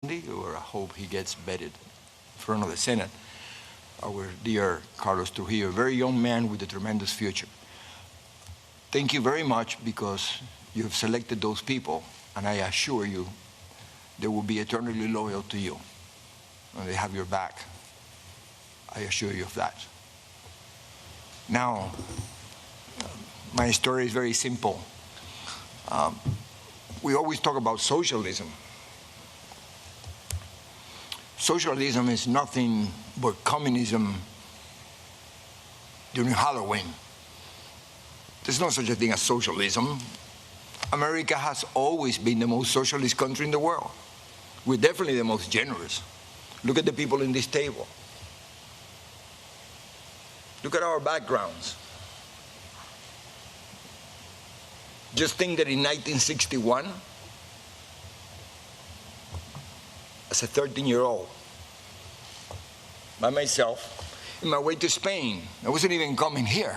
or I hope he gets vetted in front of the Senate, our dear Carlos Trujillo, a very young man with a tremendous future. Thank you very much because you have selected those people, and I assure you they will be eternally loyal to you, and they have your back. I assure you of that. Now, my story is very simple. We always talk about socialism. Socialism is nothing but communism during Halloween. There's no such a thing as socialism. America has always been the most socialist country in the world. We're definitely the most generous. Look at the people in this table. Look at our backgrounds. Just think that in 1961, as a 13-year-old, by myself, in my way to Spain, I wasn't even coming here.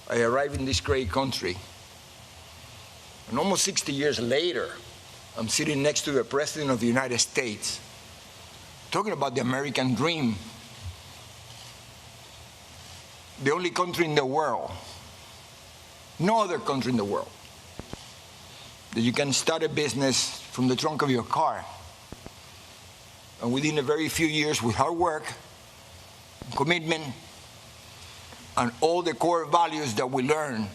I arrived in this great country, and almost 60 years later, I'm sitting next to the President of the United States, talking about the American dream, the only country in the world, no other country in the world, that you can start a business from the trunk of your car, and within a very few years, with hard work, commitment, and all the core values that we learn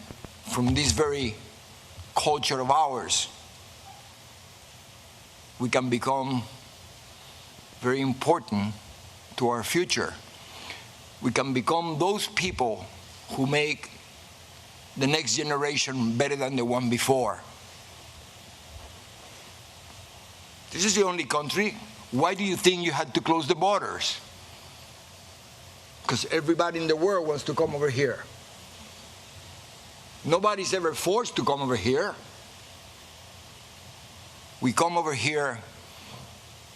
from this very culture of ours, we can become very important to our future. We can become those people who make the next generation better than the one before. This is the only country. Why do you think you had to close the borders? Because everybody in the world wants to come over here. Nobody's ever forced to come over here. We come over here,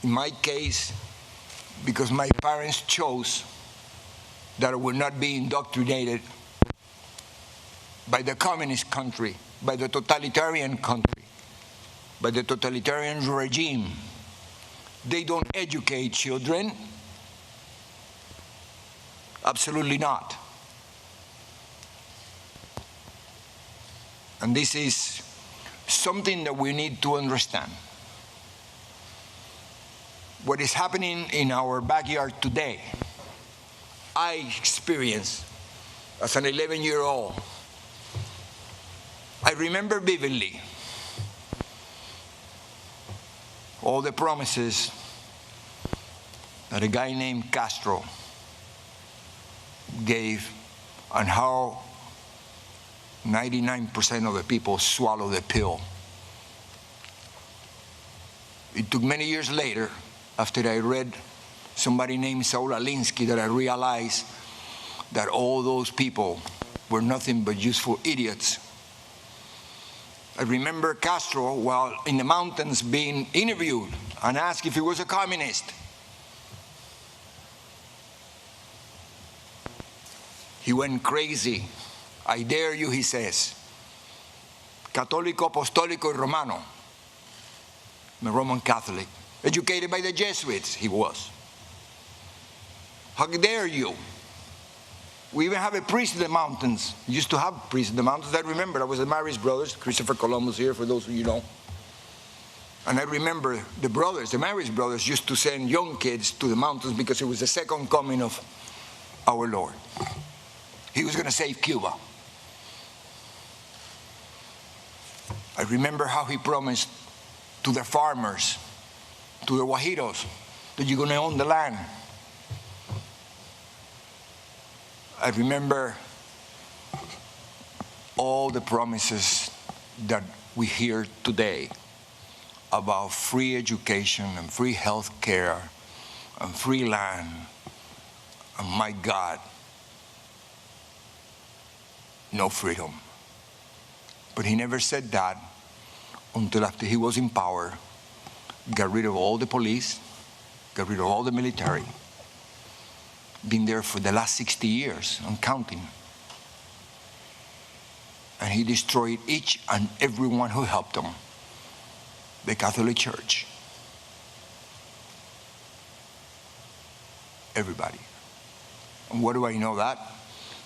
in my case, because my parents chose that I would not be indoctrinated by the communist country, by the totalitarian country, by the totalitarian regime. They don't educate children. Absolutely not. And this is something that we need to understand. What is happening in our backyard today, I experienced as an 11-year-old. I remember vividly all the promises that a guy named Castro gave and how 99% of the people swallow the pill. It took many years later, after I read somebody named Saul Alinsky, that I realized that all those people were nothing but useful idiots. I remember Castro while in the mountains being interviewed and asked if he was a communist. He went crazy. I dare you, he says. Católico, apostólico, y romano. I'm a Roman Catholic. Educated by the Jesuits, he was. How dare you? We even have a priest in the mountains. We used to have priests in the mountains. I remember, I was the Marist brothers, Christopher Columbus here, for those of you know. And I remember the brothers, the Marist brothers, used to send young kids to the mountains because it was the second coming of our Lord. He was going to save Cuba. I remember how he promised to the farmers, to the Guajiros, that you're going to own the land. I remember all the promises that we hear today about free education and free health care and free land. And my God, no freedom. But he never said that until after he was in power, got rid of all the police, got rid of all the military, been there for the last 60 years and counting. And he destroyed each and every one who helped him. the Catholic Church. Everybody. And why do I know that?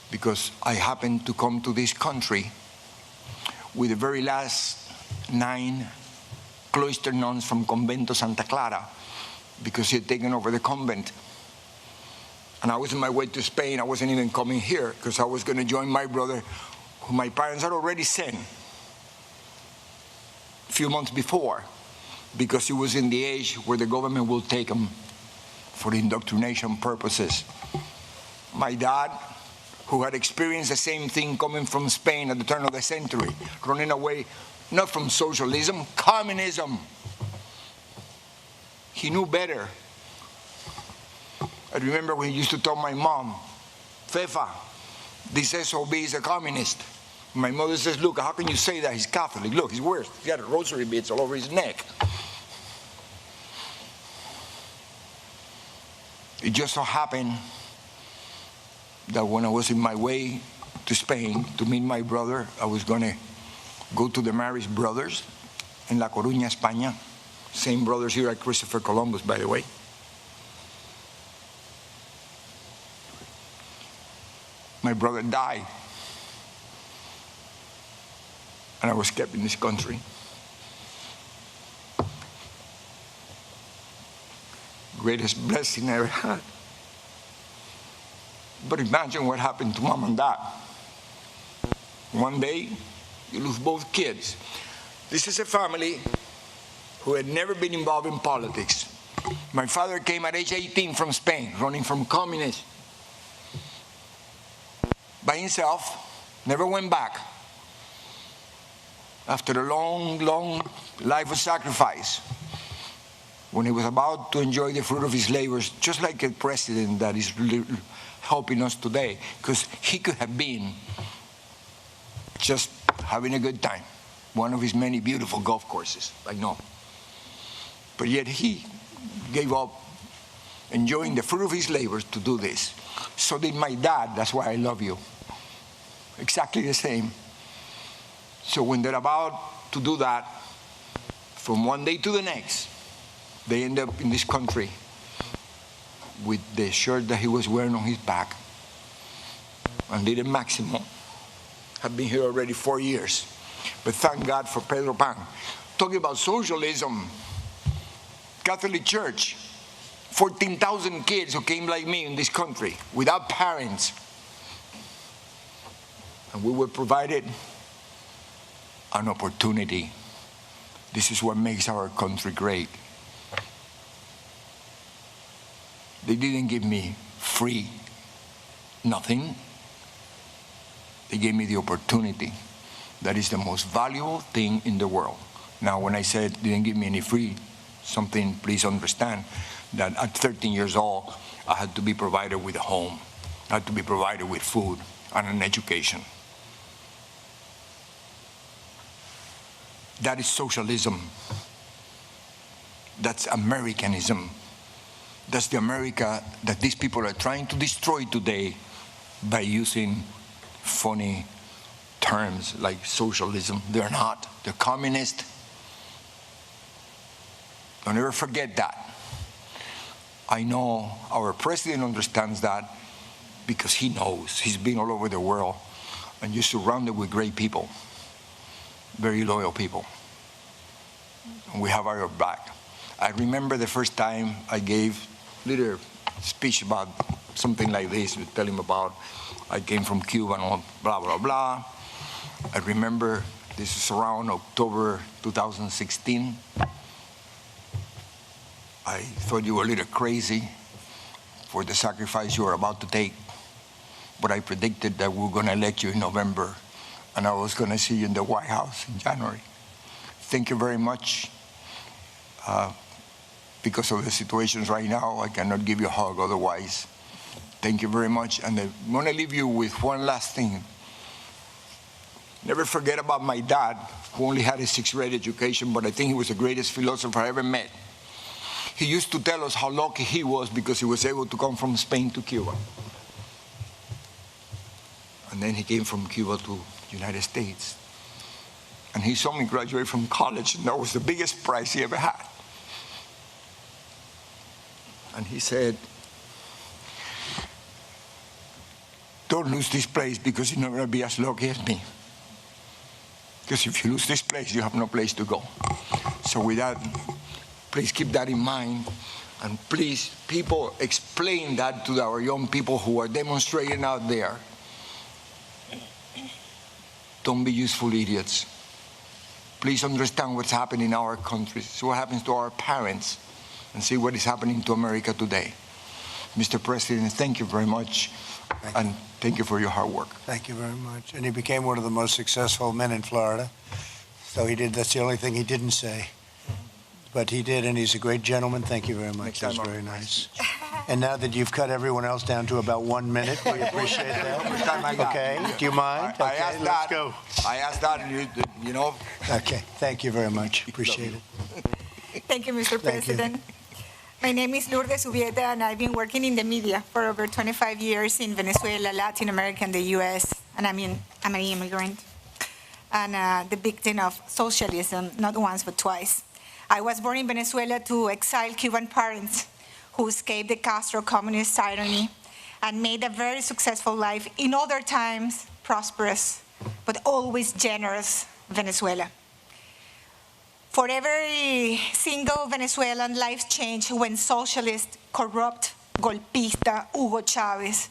Because I happened to come to this country with the very last 9 cloister nuns from Convento Santa Clara, because he had taken over the convent. And I was on my way to Spain. I wasn't even coming here because I was going to join my brother, who my parents had already sent a few months before, because he was in the age where the government will take him for indoctrination purposes. My dad, who had experienced the same thing coming from Spain at the turn of the century, running away not from socialism, communism. He knew better. I remember when he used to tell my mom, Fefa, this SOB is a communist. My mother says, look, how can you say that? He's Catholic. Look, he's worse. He's got rosary beads all over his neck. It just so happened that when I was in my way to Spain to meet my brother, I was going to go to the Marist brothers in La Coruña, España. Same brothers here at Christopher Columbus, by the way. My brother died, and I was kept in this country. Greatest blessing I ever had. But imagine what happened to mom and dad. One day, you lose both kids. This is a family who had never been involved in politics. My father came at age 18 from Spain, running from communists. By himself, never went back. After a long, long life of sacrifice, when he was about to enjoy the fruit of his labors, just like a president that is helping us today, because he could have been just having a good time, one of his many beautiful golf courses, I know. But yet he gave up enjoying the fruit of his labors to do this. So did my dad. That's why I love you. Exactly the same. So when they're about to do that, from one day to the next, they end up in this country with the shirt that he was wearing on his back. And Little Maximo have been here already 4 years. But thank God for Pedro Pan. Talking about socialism, Catholic Church, 14,000 kids who came like me in this country without parents. And we were provided an opportunity. This is what makes our country great. They didn't give me free nothing. They gave me the opportunity. That is the most valuable thing in the world. Now, when I said they didn't give me any free something, please understand that at 13 years old, I had to be provided with a home. I had to be provided with food and an education. That is socialism. That's Americanism. That's the America that these people are trying to destroy today by using funny terms like socialism. They're not. They're communist. Don't ever forget that. I know our president understands that because he knows. He's been all over the world and you're surrounded with great people, very loyal people. And we have our back. I remember the first time I gave a little speech about something like this, tell him about I came from Cuba and blah, blah, blah. I remember this is around October 2016. I thought you were a little crazy for the sacrifice you were about to take, but I predicted that we were going to elect you in November and I was going to see you in the White House in January. Thank you very much. Because of the situations right now, I cannot give you a hug otherwise. Thank you very much. And I want to leave you with one last thing. Never forget about my dad, who only had a 6th grade education, but I think he was the greatest philosopher I ever met. He used to tell us how lucky he was because he was able to come from Spain to Cuba. And then he came from Cuba to the United States. And he saw me graduate from college, and that was the biggest prize he ever had. And he said, don't lose this place because you're not going to be as lucky as me. Because if you lose this place, you have no place to go. So with that, please keep that in mind. And please, people, explain that to our young people who are demonstrating out there. Don't be useful idiots. Please understand what's happening in our country. See what happens to our parents, and see what is happening to America today. Mr. President, thank you very much. And thank you for your hard work. Thank you very much. And he became one of the most successful men in Florida. So he did. That's the only thing he didn't say. But he did, and he's a great gentleman. Thank you very much. That's very nice. And now that you've cut everyone else down to about 1 minute, we appreciate that. Okay, do you mind? I Okay, asked let's that. go. I asked that, and you know. Okay, thank you very much. Appreciate it. Thank you, Mr. President. My name is Lourdes Ubieta, and I've been working in the media for over 25 years in Venezuela, Latin America, and the U.S., and I'm an immigrant and the victim of socialism, not once but twice. I was born in Venezuela to exiled Cuban parents who escaped the Castro communist tyranny and made a very successful life in other times, prosperous, but always generous Venezuela. For every single Venezuelan life changed when socialist, corrupt, golpista Hugo Chavez